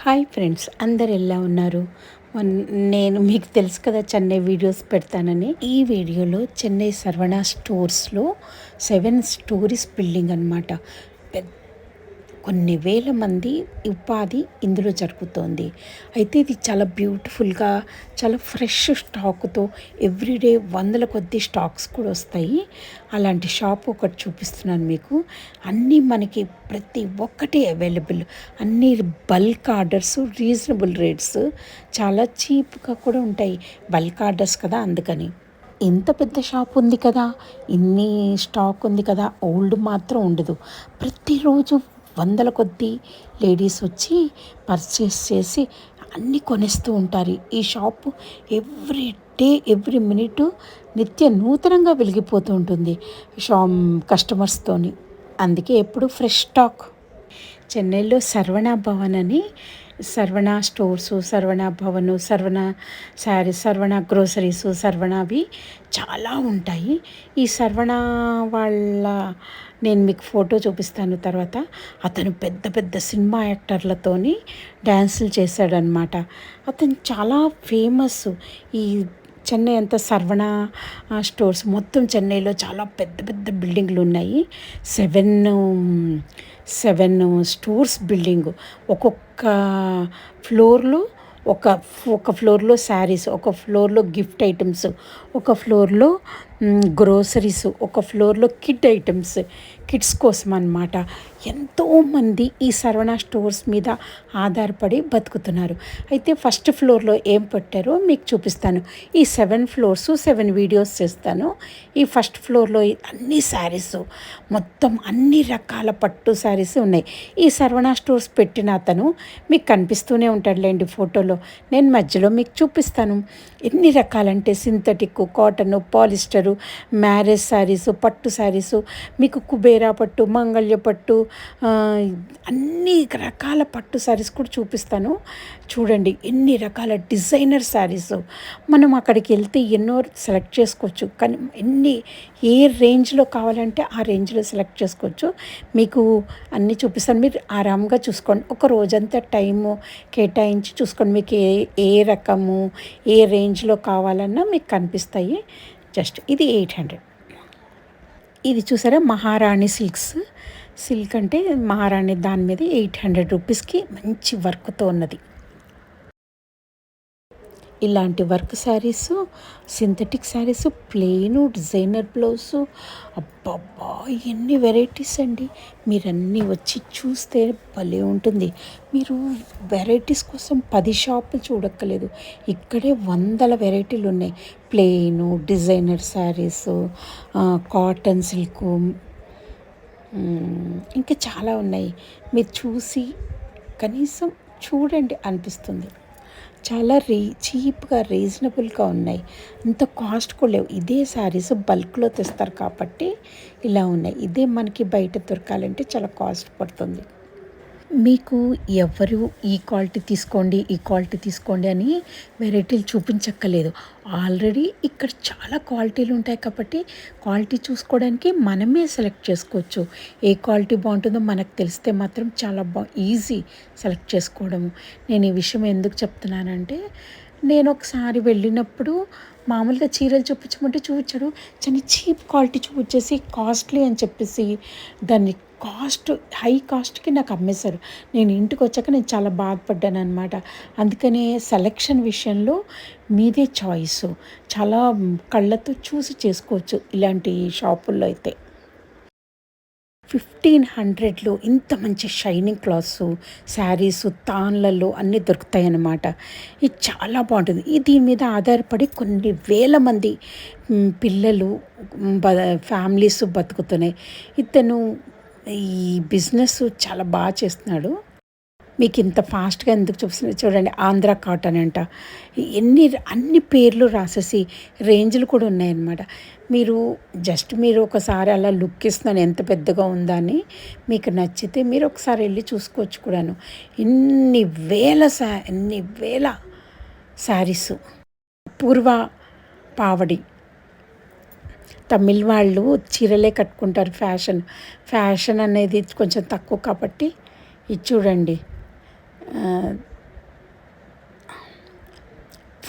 Hi friends, అందరు ఎలా ఉన్నారు? నేను మీకు తెలుసు కదా, చెన్నై వీడియోస్ పెడతానని. ఈ వీడియోలో చెన్నై సర్వణ స్టోర్స్లో 7 స్టోరీస్ బిల్డింగ్ అనమాట. కొన్ని వేల మంది ఉపాధి ఇందులో జరుగుతోంది. అయితే ఇది చాలా బ్యూటిఫుల్గా, చాలా ఫ్రెష్ స్టాక్తో ఎవ్రీడే వందల కొద్ది స్టాక్స్ కూడా వస్తాయి. అలాంటి షాప్ ఒకటి చూపిస్తున్నాను మీకు. అన్నీ మనకి ప్రతి ఒక్కటి అవైలబుల్, అన్నీ బల్క్ ఆర్డర్స్, రీజనబుల్ రేట్స్, చాలా చీప్గా కూడా ఉంటాయి. బల్క్ ఆర్డర్స్ కదా, అందుకని. ఇంత పెద్ద షాప్ ఉంది కదా, ఇన్ని స్టాక్ ఉంది కదా, ఓల్డ్ మాత్రం ఉండదు. ప్రతిరోజు వందల కొద్దీ లేడీస్ వచ్చి పర్చేస్ చేసి అన్నీ కొనేస్తూ ఉంటారు. ఈ shop every day, every minute నిత్య నూతనంగా వెలిగిపోతూ ఉంటుంది కస్టమర్స్తోని. అందుకే ఎప్పుడు ఫ్రెష్ స్టాక్. చెన్నైలో సర్వణ భవన్ అని, సర్వణ స్టోర్సు, సర్వణ భవను, సర్వణ శారీస్, సర్వణ గ్రోసరీసు, సర్వణవి చాలా ఉంటాయి. ఈ సర్వణ వాళ్ళ, నేను మీకు ఫోటో చూపిస్తాను తర్వాత. అతను పెద్ద పెద్ద సినిమా యాక్టర్లతోని డ్యాన్సులు చేశాడనమాట. అతను చాలా ఫేమస్. ఈ చెన్నై అంతా సర్వణ స్టోర్స్ మొత్తం చెన్నైలో చాలా పెద్ద పెద్ద బిల్డింగ్లు ఉన్నాయి. Seven stores building. ఒక్కొక్క ఫ్లోర్లో ఒక ఫ్లోర్లో శారీస్, ఒక ఫ్లోర్లో గిఫ్ట్ ఐటమ్స్, ఒక ఫ్లోర్లో గ్రోసరీస్, ఒక ఫ్లోర్లో కిడ్ ఐటమ్స్, కిడ్స్ కోసం అన్నమాట. ఎంతోమంది ఈ సర్వణ స్టోర్స్ మీద ఆధారపడి బతుకుతున్నారు. అయితే ఫస్ట్ ఫ్లోర్లో ఏం పెట్టారో మీకు చూపిస్తాను. ఈ 7 ఫ్లోర్స్ 7 వీడియోస్ చేస్తాను. ఈ ఫస్ట్ ఫ్లోర్లో అన్ని శారీస్, మొత్తం అన్ని రకాల పట్టు శారీస్ ఉన్నాయి. ఈ సర్వణ స్టోర్స్ పెట్టిన అతను మీకు కనిపిస్తూనే ఉంటాడులేండి ఫోటోలో. నేను మధ్యలో మీకు చూపిస్తాను. ఎన్ని రకాలంటే synthetic, cotton, polyester, marriage saris, పట్టు శారీసు, మీకు కుబేరా పట్టు, మంగళ్య పట్టు, అన్ని రకాల పట్టు శారీస్ కూడా చూపిస్తాను. చూడండి ఎన్ని రకాల డిజైనర్ శారీస్. మనం అక్కడికి వెళ్తే ఎన్నో సెలెక్ట్ చేసుకోవచ్చు, కానీ ఏ రేంజ్లో కావాలంటే ఆ రేంజ్లో సెలెక్ట్ చేసుకోవచ్చు. మీకు అన్నీ చూపిస్తాను, మీరు ఆరాంగా చూసుకోండి. ఒక రోజంతా టైము కేటాయించి చూసుకోండి. మీకు ఏ రకము, ఏ రేంజ్లో కావాలన్నా మీకు కనిపిస్తాయి. జస్ట్ ఇది 800. ఇది చూసారా, మహారాణి సిల్క్ అంటే మహారాణి, దాని మీద 800 రూపీస్కి మంచి వర్క్తో ఉన్నది. ఇలాంటి work saris, synthetic saris, plain, designer blouse, అబ్బబ్బా ఎన్ని వెరైటీస్ అండి. మీరన్నీ వచ్చి చూస్తే భలే ఉంటుంది. మీరు వెరైటీస్ కోసం 10 షాపులు చూడక్కర్లేదు. ఇక్కడే వందల వెరైటీలు ఉన్నాయి. Plain, designer saris, cotton silk, ఇంకా చాలా ఉన్నాయి. మీరు చూసి కనీసం చూడండి అనిపిస్తుంది. చాలా చీప్గా, రీజనబుల్గా ఉన్నాయి. అంత కాస్ట్ కూడా లేవు. ఇదే శారీస్ బల్క్లో తెస్తారు కాబట్టి ఇలా ఉన్నాయి. ఇదే మనకి బయట దొరకాలంటే చాలా కాస్ట్ పడుతుంది. మీకు ఎవరు ఈ క్వాలిటీ తీసుకోండి అని వెరైటీలు చూపించక్కర్లేదు. ఆల్రెడీ ఇక్కడ చాలా క్వాలిటీలు ఉంటాయి కాబట్టి క్వాలిటీ చూసుకోవడానికి మనమే సెలెక్ట్ చేసుకోవచ్చు. ఏ క్వాలిటీ బాగుంటుందో మనకు తెలిస్తే మాత్రం చాలా ఈజీ సెలెక్ట్ చేసుకోవడము. నేను ఈ విషయం ఎందుకు చెప్తున్నానంటే, నేను ఒకసారి వెళ్ళినప్పుడు మామూలుగా చీరలు చూపించమంటే చూపించాడు, చాలా చీప్ క్వాలిటీ చూపించేసి కాస్ట్లీ అని చెప్పేసి దాన్ని హై కాస్ట్కి నాకు అమ్మేశారు. నేను ఇంటికి వచ్చాక నేను చాలా బాధపడ్డాను అనమాట. అందుకనే సెలెక్షన్ విషయంలో మీదే చాయిస్. చాలా కళ్ళతో చూసి చేసుకోవచ్చు ఇలాంటి షాపుల్లో అయితే. 1500లో ఇంత మంచి షైనింగ్ క్లాత్స్, శారీసు, తాన్లలో అన్నీ దొరుకుతాయి అన్నమాట. ఇది చాలా బాగుంటుంది. దీని మీద ఆధారపడి కొన్ని వేల మంది పిల్లలు, ఫ్యామిలీస్ బతుకుతున్నాయి. ఇతను ఈ బిజినెస్ చాలా బాగా చేస్తున్నాడు. మీకు ఇంత ఫాస్ట్గా ఎందుకు చూపిస్తుంది చూడండి. ఆంధ్ర కాటన్ అంట, అన్ని పేర్లు రాసేసి రేంజ్లు కూడా ఉన్నాయన్నమాట. మీరు ఒకసారి అలా లుక్ ఇస్తున్నాను ఎంత పెద్దగా ఉందని. మీకు నచ్చితే మీరు ఒకసారి వెళ్ళి చూసుకోవచ్చు కూడాను. ఎన్ని వేల శారీసు. పూర్వ పావడి, తమిళ్ వాళ్ళు చీరలే కట్టుకుంటారు. ఫ్యాషన్ అనేది కొంచెం తక్కువ కాబట్టి ఇది చూడండి.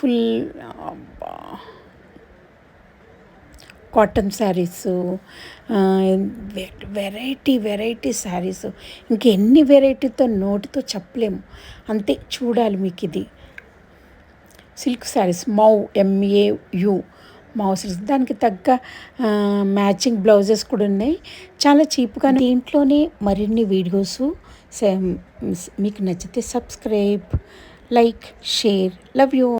Beautiful cotton saris, variety saris, ఇంకెన్ని వెరైటీతో నోటితో చెప్పలేము, అంతే. చూడాలి మీకు ఇది సిల్క్ శారీస్, MAU మౌ సిల్క్స్. దానికి తగ్గ మ్యాచింగ్ బ్లౌజెస్ కూడా ఉన్నాయి, చాలా చీప్గా. దీంట్లోనే మరిన్ని వీడియోస్. మీకు నచ్చితే subscribe, like, share. Love you.